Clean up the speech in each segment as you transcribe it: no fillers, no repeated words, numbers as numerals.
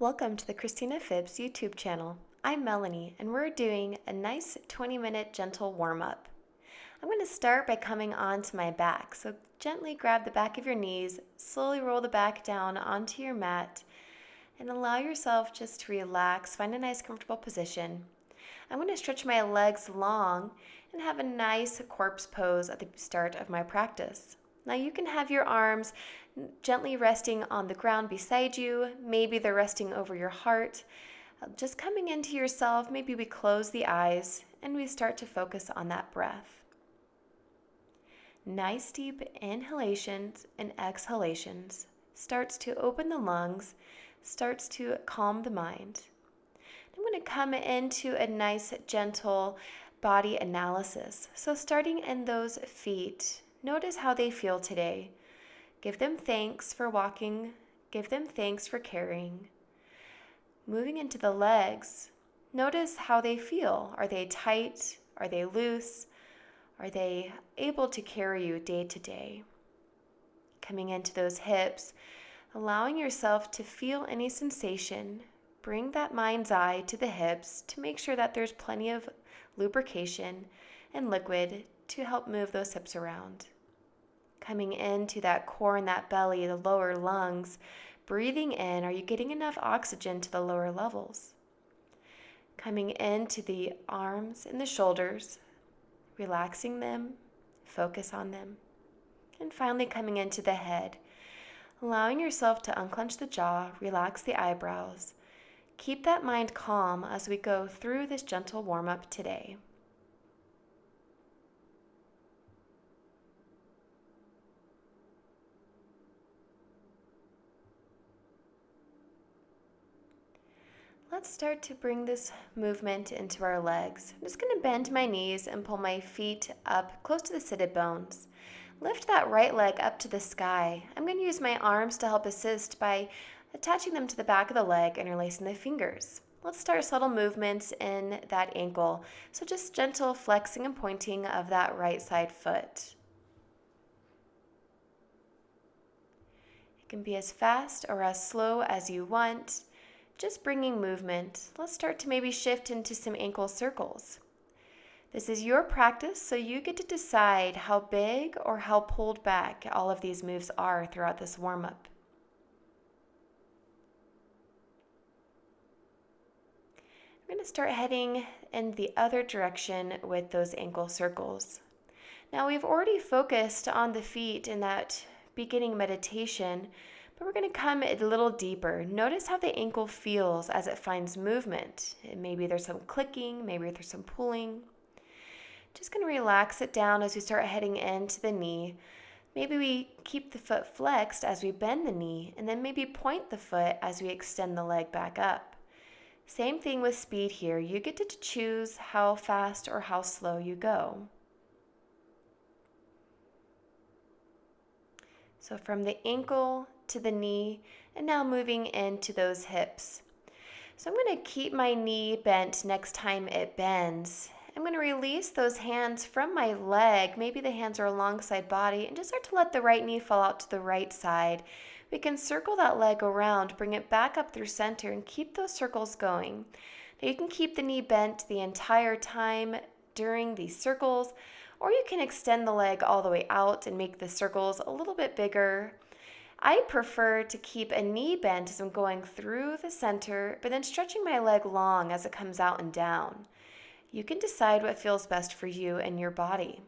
Welcome to the Christina Phibbs YouTube channel. I'm Melanie, and we're doing a nice 20-minute gentle warm-up. I'm going to start by coming onto my back, so gently grab the back of your knees, slowly roll the back down onto your mat, and allow yourself just to relax, find a nice comfortable position. I'm going to stretch my legs long and have a nice corpse pose at the start of my practice. Now you can have your arms gently resting on the ground beside you. Maybe they're resting over your heart. Just coming into yourself, maybe we close the eyes and we start to focus on that breath. Nice deep inhalations and exhalations starts to open the lungs, starts to calm the mind. I'm going to come into a nice gentle body analysis. So starting in those feet, notice how they feel today. Give them thanks for walking. Give them thanks for carrying. Moving into the legs, notice how they feel. Are they tight? Are they loose? Are they able to carry you day to day? Coming into those hips, allowing yourself to feel any sensation. Bring that mind's eye to the hips to make sure that there's plenty of lubrication and liquid to help move those hips around. Coming into that core and that belly, the lower lungs, breathing in, are you getting enough oxygen to the lower levels? Coming into the arms and the shoulders, relaxing them, focus on them. And finally coming into the head, allowing yourself to unclench the jaw, relax the eyebrows. Keep that mind calm as we go through this gentle warm-up today. Let's start to bring this movement into our legs. I'm just going to bend my knees and pull my feet up close to the seated bones. Lift that right leg up to the sky. I'm going to use my arms to help assist by attaching them to the back of the leg, interlacing the fingers. Let's start subtle movements in that ankle. So just gentle flexing and pointing of that right side foot. It can be as fast or as slow as you want. Just bringing movement. Let's start to maybe shift into some ankle circles. This is your practice, so you get to decide how big or how pulled back all of these moves are throughout this warm-up. I'm going to start heading in the other direction with those ankle circles. Now we've already focused on the feet in that beginning meditation, but we're going to come a little deeper. Notice how the ankle feels as it finds movement. Maybe there's some clicking, maybe there's some pulling. Just going to relax it down as we start heading into the knee. Maybe we keep the foot flexed as we bend the knee, and then maybe point the foot as we extend the leg back up. Same thing with speed here. You get to choose how fast or how slow you go. So from the ankle to the knee, and now moving into those hips. So I'm going to keep my knee bent next time it bends. I'm going to release those hands from my leg. Maybe the hands are alongside body, and just start to let the right knee fall out to the right side. We can circle that leg around, bring it back up through center, and keep those circles going. Now you can keep the knee bent the entire time during these circles, or you can extend the leg all the way out and make the circles a little bit bigger. I prefer to keep a knee bent as I'm going through the center, but then stretching my leg long as it comes out and down. You can decide what feels best for you and your body.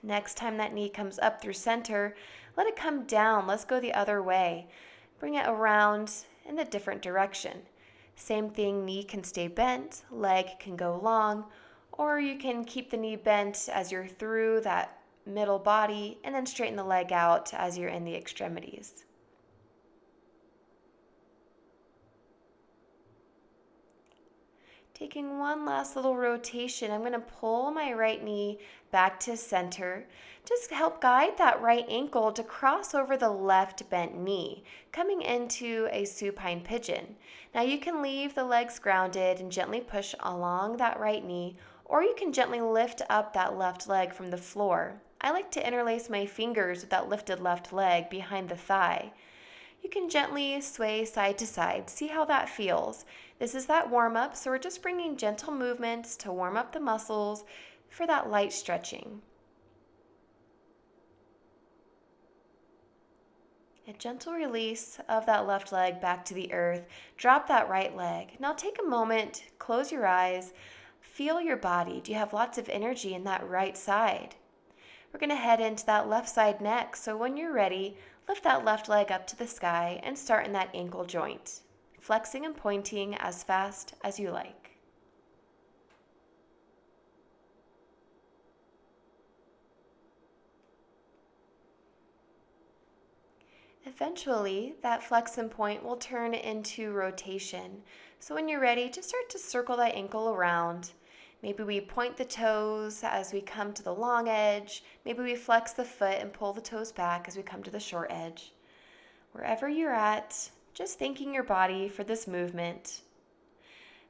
Next time that knee comes up through center, let it come down. Let's go the other way. Bring it around in the different direction. Same thing, knee can stay bent, leg can go long, or you can keep the knee bent as you're through that middle body and then straighten the leg out as you're in the extremities. Taking one last little rotation, I'm going to pull my right knee back to center. Just help guide that right ankle to cross over the left bent knee, coming into a supine pigeon. Now you can leave the legs grounded and gently push along that right knee, or you can gently lift up that left leg from the floor. I like to interlace my fingers with that lifted left leg behind the thigh. You can gently sway side to side. See how that feels. This is that warm up, so we're just bringing gentle movements to warm up the muscles for that light stretching. A gentle release of that left leg back to the earth. Drop that right leg. Now take a moment, close your eyes, feel your body. Do you have lots of energy in that right side? We're going to head into that left side next. So when you're ready, lift that left leg up to the sky and start in that ankle joint, flexing and pointing as fast as you like. Eventually, that flex and point will turn into rotation. So when you're ready, just start to circle that ankle around. Maybe we point the toes as we come to the long edge. Maybe we flex the foot and pull the toes back as we come to the short edge. Wherever you're at, just thanking your body for this movement.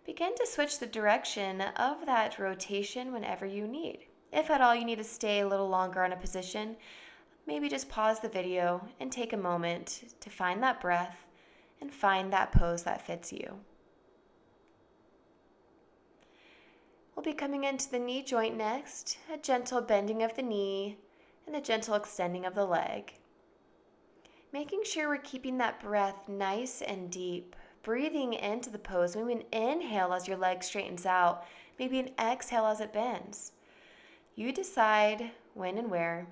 Begin to switch the direction of that rotation whenever you need. If at all you need to stay a little longer on a position, maybe just pause the video and take a moment to find that breath and find that pose that fits you. We'll be coming into the knee joint next, a gentle bending of the knee and a gentle extending of the leg. Making sure we're keeping that breath nice and deep, breathing into the pose. Maybe an inhale as your leg straightens out, maybe an exhale as it bends. You decide when and where.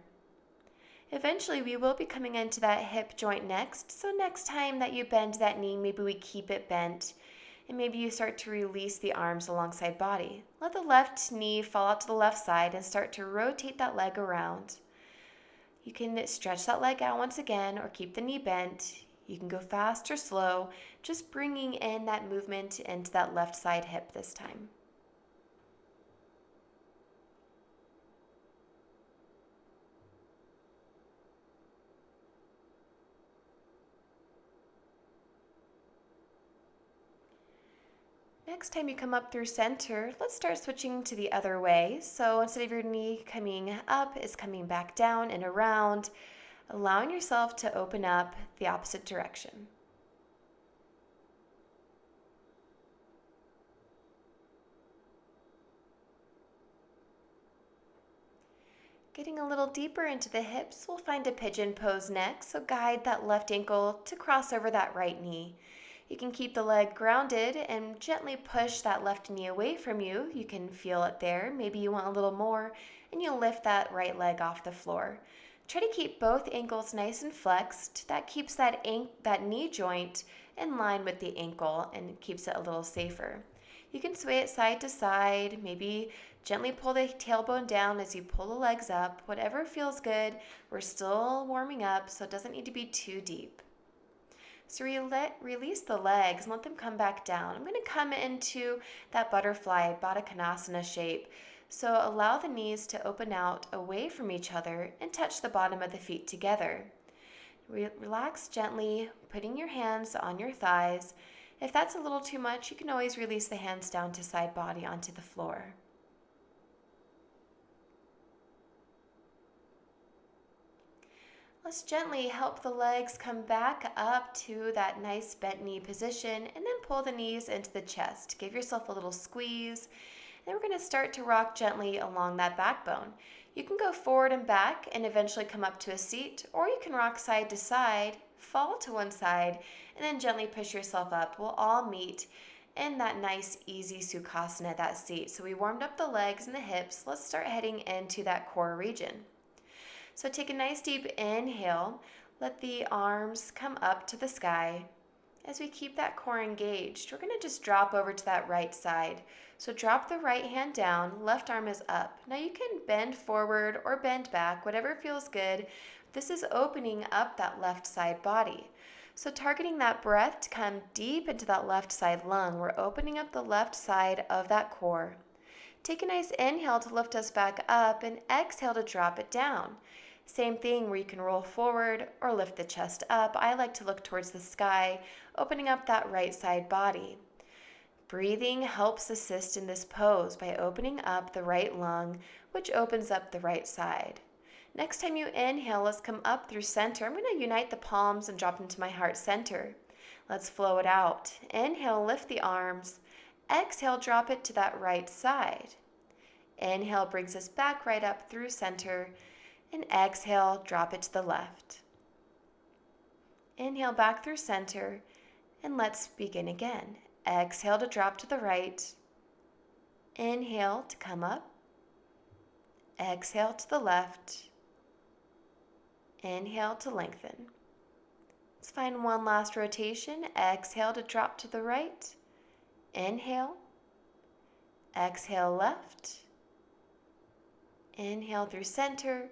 Eventually, we will be coming into that hip joint next. So next time that you bend that knee, maybe we keep it bent. And maybe you start to release the arms alongside body. Let the left knee fall out to the left side and start to rotate that leg around. You can stretch that leg out once again or keep the knee bent. You can go fast or slow, just bringing in that movement into that left side hip this time. Next time you come up through center, let's start switching to the other way. So instead of your knee coming up, it's coming back down and around, allowing yourself to open up the opposite direction. Getting a little deeper into the hips, we'll find a pigeon pose next. So guide that left ankle to cross over that right knee. You can keep the leg grounded and gently push that left knee away from you. You can feel it there. Maybe you want a little more, and you'll lift that right leg off the floor. Try to keep both ankles nice and flexed. That keeps that knee joint in line with the ankle and keeps it a little safer. You can sway it side to side, maybe gently pull the tailbone down as you pull the legs up. Whatever feels good. We're still warming up, so it doesn't need to be too deep. So release the legs and let them come back down. I'm going to come into that butterfly Baddha Konasana shape. So allow the knees to open out away from each other and touch the bottom of the feet together. Relax gently, putting your hands on your thighs. If that's a little too much, you can always release the hands down to side body onto the floor. Let's gently help the legs come back up to that nice bent knee position and then pull the knees into the chest. Give yourself a little squeeze. And then we're going to start to rock gently along that backbone. You can go forward and back and eventually come up to a seat, or you can rock side to side, fall to one side, and then gently push yourself up. We'll all meet in that nice easy Sukhasana, that seat. So we warmed up the legs and the hips. Let's start heading into that core region. So take a nice deep inhale, let the arms come up to the sky. As we keep that core engaged, we're going to just drop over to that right side. So drop the right hand down, left arm is up. Now you can bend forward or bend back, whatever feels good. This is opening up that left side body. So targeting that breath to come deep into that left side lung, we're opening up the left side of that core. Take a nice inhale to lift us back up and exhale to drop it down. Same thing where you can roll forward or lift the chest up. I like to look towards the sky, opening up that right side body. Breathing helps assist in this pose by opening up the right lung, which opens up the right side. Next time you inhale, let's come up through center. I'm going to unite the palms and drop into my heart center. Let's flow it out. Inhale, lift the arms. Exhale, drop it to that right side. Inhale brings us back right up through center. And exhale, drop it to the left. Inhale back through center. And let's begin again. Exhale to drop to the right. Inhale to come up. Exhale to the left. Inhale to lengthen. Let's find one last rotation. Exhale to drop to the right. Inhale. Exhale left. Inhale through center.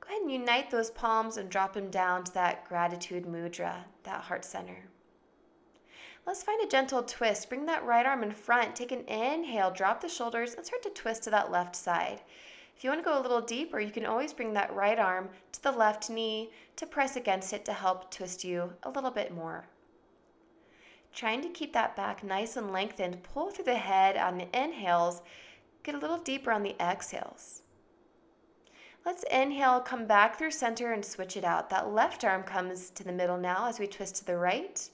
Go ahead and unite those palms and drop them down to that gratitude mudra, that heart center. Let's find a gentle twist. Bring that right arm in front. Take an inhale, drop the shoulders, and start to twist to that left side. If you want to go a little deeper, you can always bring that right arm to the left knee to press against it to help twist you a little bit more. Trying to keep that back nice and lengthened. Pull through the head on the inhales. Get a little deeper on the exhales. Let's inhale, come back through center and switch it out. That left arm comes to the middle now as we twist to the right.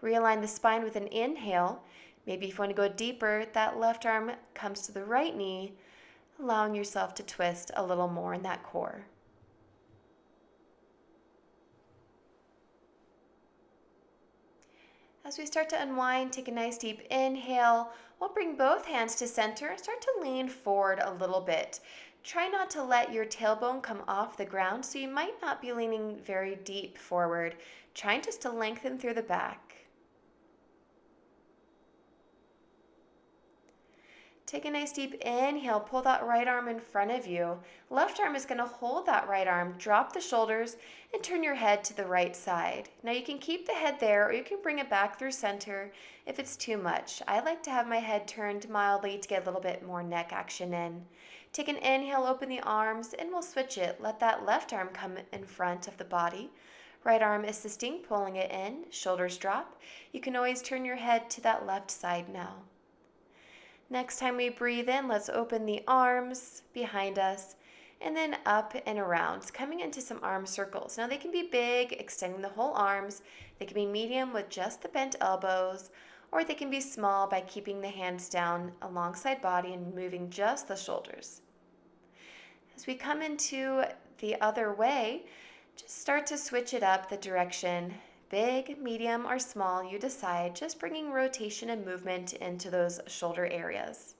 Realign the spine with an inhale. Maybe if you want to go deeper, that left arm comes to the right knee, allowing yourself to twist a little more in that core. As we start to unwind, take a nice deep inhale. We'll bring both hands to center and start to lean forward a little bit. Try not to let your tailbone come off the ground, so you might not be leaning very deep forward. Trying just to lengthen through the back. Take a nice deep inhale, pull that right arm in front of you. Left arm is going to hold that right arm, drop the shoulders, and turn your head to the right side. Now you can keep the head there, or you can bring it back through center if it's too much. I like to have my head turned mildly to get a little bit more neck action in. Take an inhale, open the arms, and we'll switch it. Let that left arm come in front of the body. Right arm assisting, pulling it in, shoulders drop. You can always turn your head to that left side now. Next time we breathe in, let's open the arms behind us and then up and around, coming into some arm circles. Now they can be big, extending the whole arms. They can be medium with just the bent elbows, or they can be small by keeping the hands down alongside body and moving just the shoulders. As we come into the other way, just start to switch it up the direction. Big, medium, or small, you decide, just bringing rotation and movement into those shoulder areas.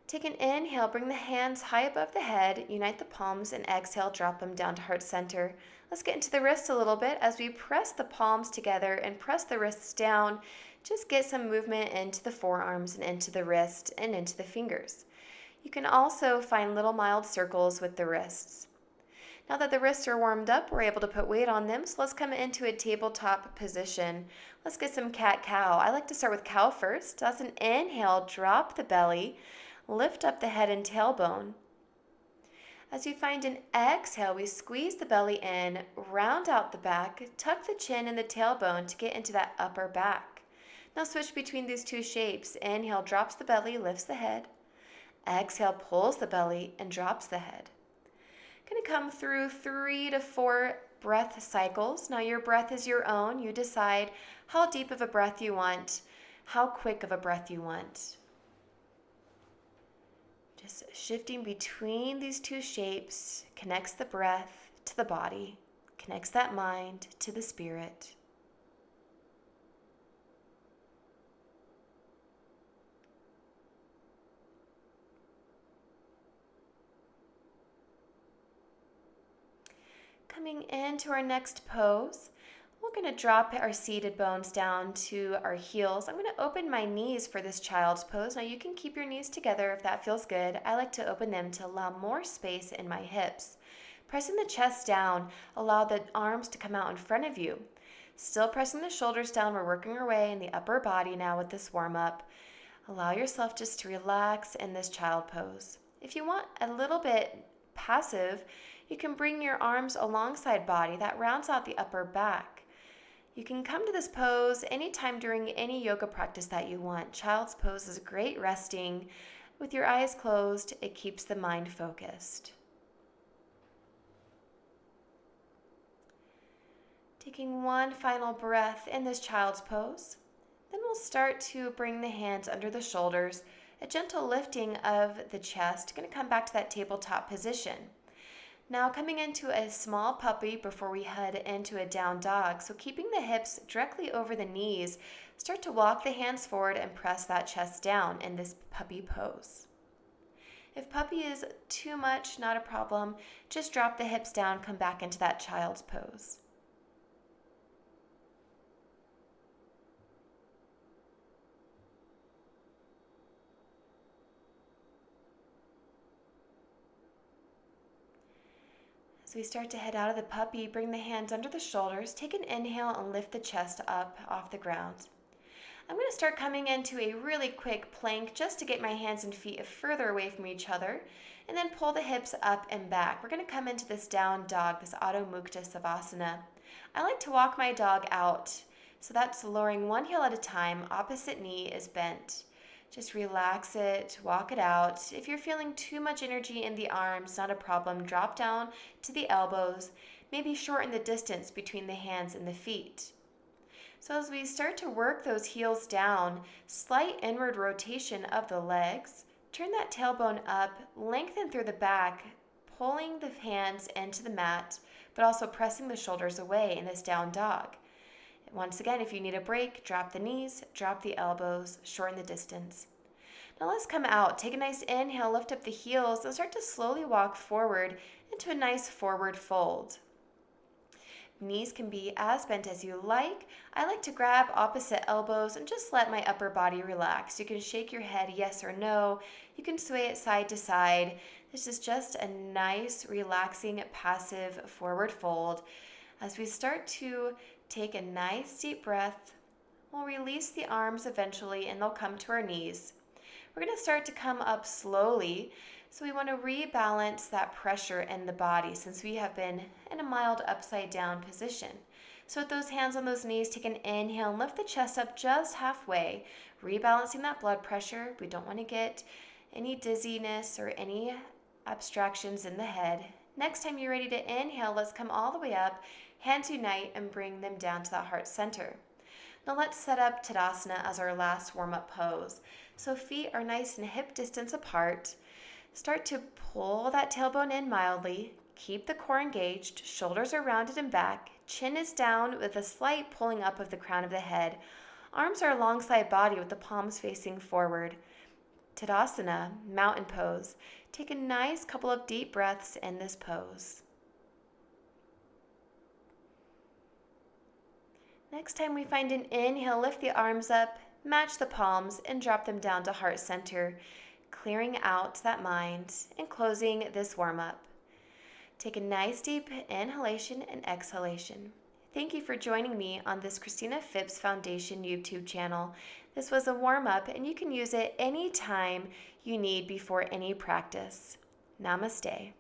Take an inhale, bring the hands high above the head, unite the palms, and exhale, drop them down to heart center. Let's get into the wrists a little bit as we press the palms together and press the wrists down. Just get some movement into the forearms and into the wrist and into the fingers. You can also find little mild circles with the wrists. Now that the wrists are warmed up, we're able to put weight on them, so let's come into a tabletop position. Let's get some cat-cow. I like to start with cow first. That's an inhale, drop the belly, lift up the head and tailbone. As you find an exhale, we squeeze the belly in, round out the back, tuck the chin and the tailbone to get into that upper back. Now switch between these two shapes. Inhale, drops the belly, lifts the head. Exhale, pulls the belly and drops the head. Going to come through 3 to 4 breath cycles. Now your breath is your own. You decide how deep of a breath you want, how quick of a breath you want. Just shifting between these two shapes connects the breath to the body, connects that mind to the spirit. Coming into our next pose, we're going to drop our seated bones down to our heels. I'm going to open my knees for this child's pose. Now you can keep your knees together if that feels good. I like to open them to allow more space in my hips. Pressing the chest down, allow the arms to come out in front of you. Still pressing the shoulders down, we're working our way in the upper body now with this warm-up. Allow yourself just to relax in this child pose. If you want a little bit passive, you can bring your arms alongside body. That rounds out the upper back. You can come to this pose anytime during any yoga practice that you want. Child's pose is great resting, With your eyes closed, it keeps the mind focused. Taking one final breath in this child's pose. Then we'll start to bring the hands under the shoulders, a gentle lifting of the chest. Going to come back to that tabletop position. Now coming into a small puppy before we head into a down dog. So keeping the hips directly over the knees, start to walk the hands forward and press that chest down in this puppy pose. If puppy is too much, not a problem. Just drop the hips down, come back into that child's pose. As we start to head out of the puppy, bring the hands under the shoulders, take an inhale and lift the chest up off the ground. I'm going to start coming into a really quick plank just to get my hands and feet further away from each other, and then pull the hips up and back. We're going to come into this down dog, this Adho Mukha Savasana. I like to walk my dog out, so that's lowering one heel at a time, opposite knee is bent. Just relax it, walk it out. If you're feeling too much energy in the arms, not a problem. Drop down to the elbows. Maybe shorten the distance between the hands and the feet. So as we start to work those heels down, slight inward rotation of the legs. Turn that tailbone up, lengthen through the back, pulling the hands into the mat, but also pressing the shoulders away in this down dog. Once again, if you need a break, drop the knees, drop the elbows, shorten the distance. Now let's come out. Take a nice inhale, lift up the heels, and start to slowly walk forward into a nice forward fold. Knees can be as bent as you like. I like to grab opposite elbows and just let my upper body relax. You can shake your head yes or no. You can sway it side to side. This is just a nice, relaxing, passive forward fold. As we start to take a nice deep breath, we'll release the arms eventually and they'll come to our knees. We're going to start to come up slowly, so we want to rebalance that pressure in the body since we have been in a mild upside down position. So with those hands on those knees, take an inhale and lift the chest up just halfway, rebalancing that blood pressure. We don't want to get any dizziness or any abstractions in the head. Next time you're ready to inhale, let's come all the way up, hands unite, and bring them down to the heart center. Now let's set up Tadasana as our last warm-up pose. So feet are nice and hip distance apart. Start to pull that tailbone in mildly. Keep the core engaged. Shoulders are rounded and back. Chin is down with a slight pulling up of the crown of the head. Arms are alongside body with the palms facing forward. Tadasana, mountain pose. Take a nice couple of deep breaths in this pose. Next time we find an inhale, lift the arms up, match the palms, and drop them down to heart center, clearing out that mind and closing this warm-up. Take a nice deep inhalation and exhalation. Thank you for joining me on this Christina Phipps Foundation YouTube channel. This was a warm-up and you can use it anytime you need before any practice. Namaste.